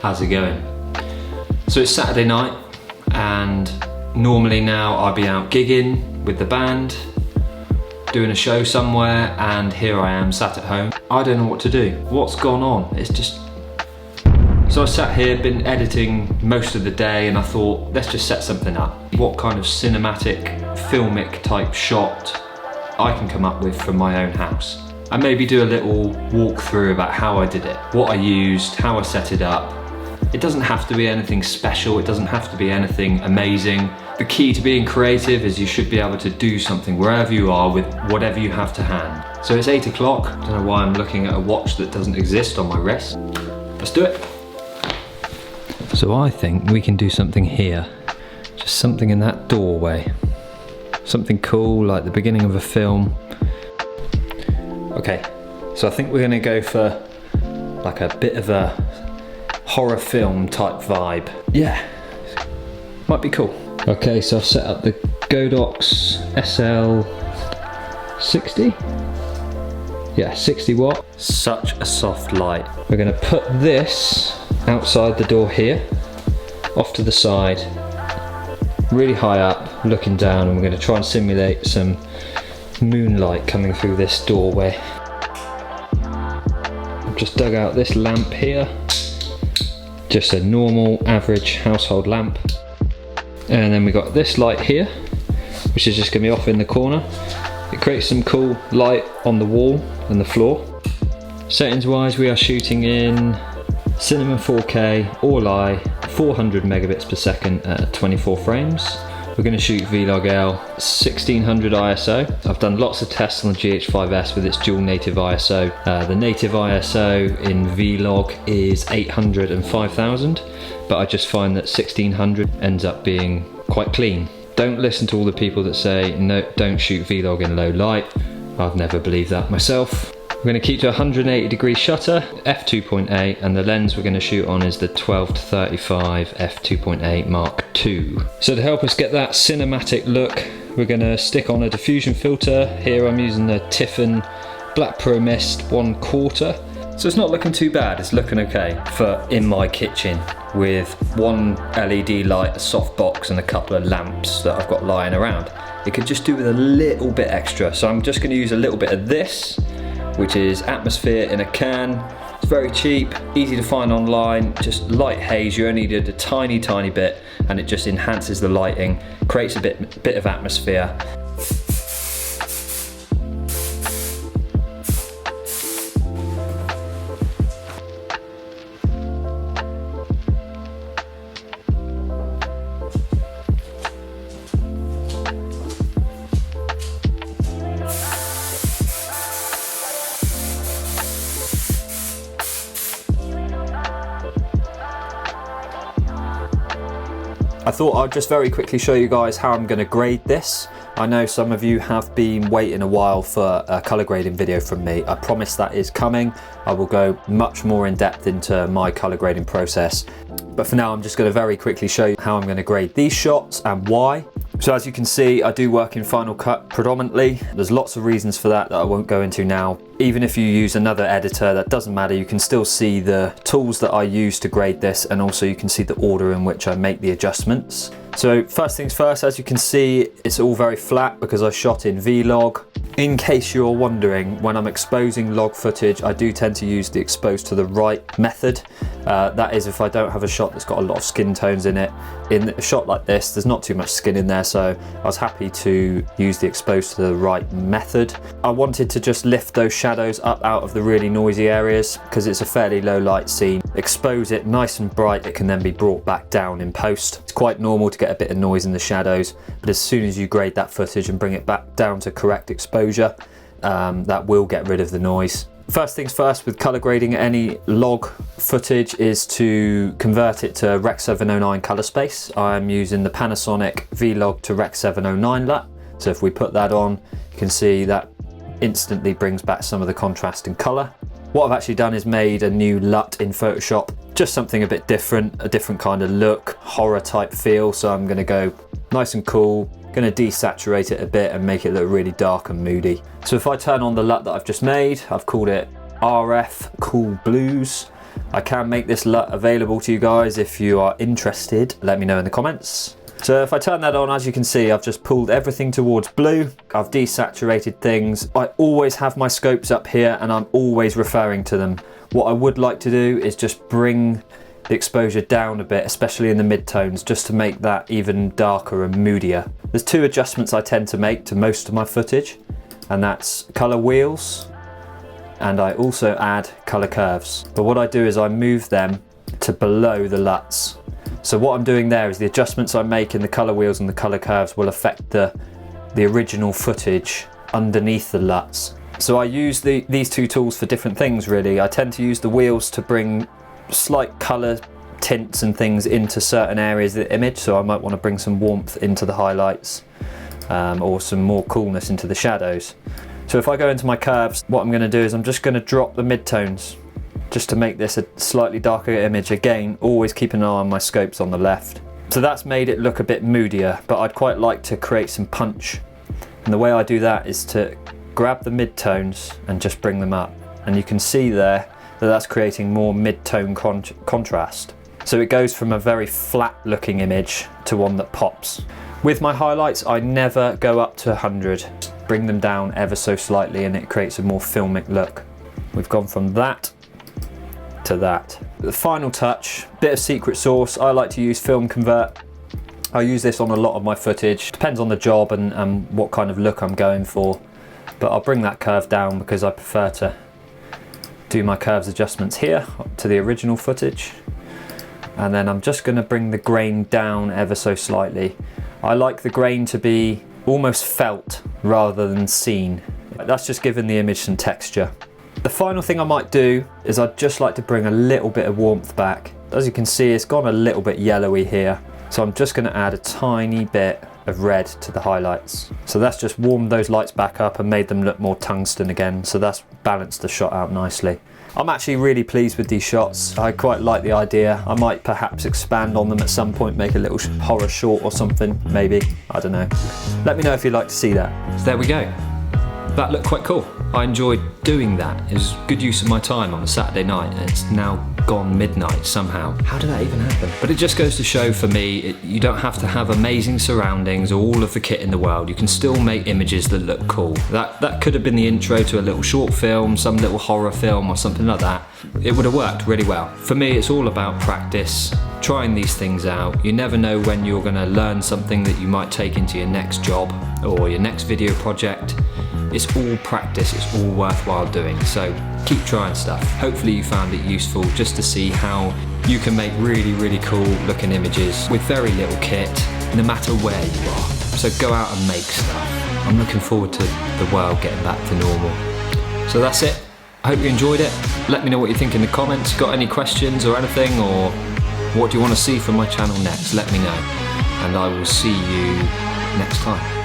How's it going? So it's Saturday night, and normally now I'd be out gigging with the band, doing a show somewhere, and here I am sat at home. I don't know what to do. What's gone on? It's just... So I sat here, been editing most of the day, and I thought, let's just set something up. What kind of cinematic, filmic type shot I can come up with from my own house. And maybe do a little walkthrough about how I did it, what I used, how I set it up. It doesn't have to be anything special, it doesn't have to be anything amazing. The key to being creative is you should be able to do something wherever you are with whatever you have to hand. So it's 8 o'clock, I don't know why I'm looking at a watch that doesn't exist on my wrist. Let's do it. So I think we can do something here. Just something in that doorway. Something cool, like the beginning of a film. Okay, so I think we're gonna go for like a bit of a horror film type vibe. Yeah, might be cool. Okay, so I've set up the Godox SL60. Yeah, 60 watt. Such a soft light. We're gonna put this outside the door here, off to the side, really high up, looking down, and we're gonna try and simulate some moonlight coming through this doorway. I've just dug out this lamp here, just a normal average household lamp, and then we got this light here which is just going to be off in the corner. It creates some cool light on the wall and the floor. Settings wise, we are shooting in Cinema 4K All-I 400 megabits per second at 24 frames. We're going to shoot Vlog-L 1600 ISO. I've done lots of tests on the GH5S with its dual native ISO. The native ISO in Vlog is 800 and 5000, but I just find that 1600 ends up being quite clean. Don't listen to all the people that say, no, don't shoot Vlog in low light. I've never believed that myself. We're going to keep to 180 degree shutter, f2.8, and the lens we're going to shoot on is the 12-35 f2.8 Mark II. So to help us get that cinematic look, we're going to stick on a diffusion filter. Here I'm using the Tiffen Black Pro Mist 1/4. So it's not looking too bad, it's looking okay for in my kitchen with one LED light, a softbox, and a couple of lamps that I've got lying around. It could just do with a little bit extra, so I'm just going to use a little bit of this, which is Atmosphere in a can. It's very cheap, easy to find online, just light haze. You only need a tiny bit, and it just enhances the lighting, creates a bit of atmosphere. I thought I'd just very quickly show you guys how I'm going to grade this. I know some of you have been waiting a while for a colour grading video from me. I promise that is coming. I will go much more in depth into my colour grading process. But for now, I'm just going to very quickly show you how I'm going to grade these shots and why. So as you can see, I do work in Final Cut predominantly. There's lots of reasons for that I won't go into now. Even if you use another editor, that doesn't matter. You can still see the tools that I use to grade this, and also you can see the order in which I make the adjustments. So first things first, as you can see, it's all very flat because I shot in Vlog. In case you're wondering, when I'm exposing log footage, I do tend to use the expose to the right method. That is if I don't have a shot that's got a lot of skin tones in it. In a shot like this, there's not too much skin in there, so I was happy to use the expose to the right method. I wanted to just lift those shadows up out of the really noisy areas because it's a fairly low light scene. Expose it nice and bright, it can then be brought back down in post. It's quite normal to get a bit of noise in the shadows, but as soon as you grade that footage and bring it back down to correct exposure, that will get rid of the noise. First things first, with color grading any log footage is to convert it to Rec 709 color space. I'm using the Panasonic Vlog to Rec 709 LUT. So if we put that on, you can see that instantly brings back some of the contrast in color. What I've actually done is made a new LUT in Photoshop, just something a bit different, a different kind of look, horror type feel. So I'm gonna go nice and cool, gonna desaturate it a bit and make it look really dark and moody. So if I turn on the LUT that I've just made, I've called it RF Cool Blues. I can make this LUT available to you guys if you are interested. Let me know in the comments. So if I turn that on, as you can see, I've just pulled everything towards blue. I've desaturated things. I always have my scopes up here and I'm always referring to them. What I would like to do is just bring the exposure down a bit, especially in the midtones, just to make that even darker and moodier. There's two adjustments I tend to make to most of my footage, and that's color wheels, and I also add color curves. But what I do is I move them to below the LUTs. So what I'm doing there is the adjustments I make in the color wheels and the color curves will affect the original footage underneath the LUTs. So I use these two tools for different things really. I tend to use the wheels to bring slight color tints and things into certain areas of the image. So I might want to bring some warmth into the highlights or some more coolness into the shadows. So if I go into my curves, what I'm going to do is I'm just going to drop the midtones just to make this a slightly darker image. Again, always keep an eye on my scopes on the left. So that's made it look a bit moodier, but I'd quite like to create some punch. And the way I do that is to grab the midtones and just bring them up. And you can see there that that's creating more mid-tone contrast. So it goes from a very flat looking image to one that pops. With my highlights, I never go up to 100. Bring them down ever so slightly and it creates a more filmic look. We've gone from that to that. The final touch, bit of secret sauce. I like to use FilmConvert. I use this on a lot of my footage. Depends on the job and what kind of look I'm going for. But I'll bring that curve down because I prefer to do my curves adjustments here to the original footage. And then I'm just going to bring the grain down ever so slightly. I like the grain to be almost felt rather than seen. That's just giving the image some texture. The final thing I might do is I'd just like to bring a little bit of warmth back. As you can see, it's gone a little bit yellowy here. So I'm just going to add a tiny bit of red to the highlights. So that's just warmed those lights back up and made them look more tungsten again. So that's balanced the shot out nicely. I'm actually really pleased with these shots. I quite like the idea. I might perhaps expand on them at some point, make a little horror short or something, maybe. I don't know. Let me know if you'd like to see that. So there we go. That looked quite cool. I enjoyed doing that. It was good use of my time on a Saturday night, and it's now gone midnight somehow. How did that even happen? But it just goes to show for me, you don't have to have amazing surroundings or all of the kit in the world. You can still make images that look cool. That could have been the intro to a little short film, some little horror film or something like that. It would have worked really well. For me, it's all about practice, trying these things out. You never know when you're gonna learn something that you might take into your next job or your next video project. It's all practice, it's all worthwhile doing. So keep trying stuff. Hopefully you found it useful just to see how you can make really, really cool looking images with very little kit, no matter where you are. So go out and make stuff. I'm looking forward to the world getting back to normal. So that's it. I hope you enjoyed it. Let me know what you think in the comments. Got any questions or anything, or what do you want to see from my channel next? Let me know. And I will see you next time.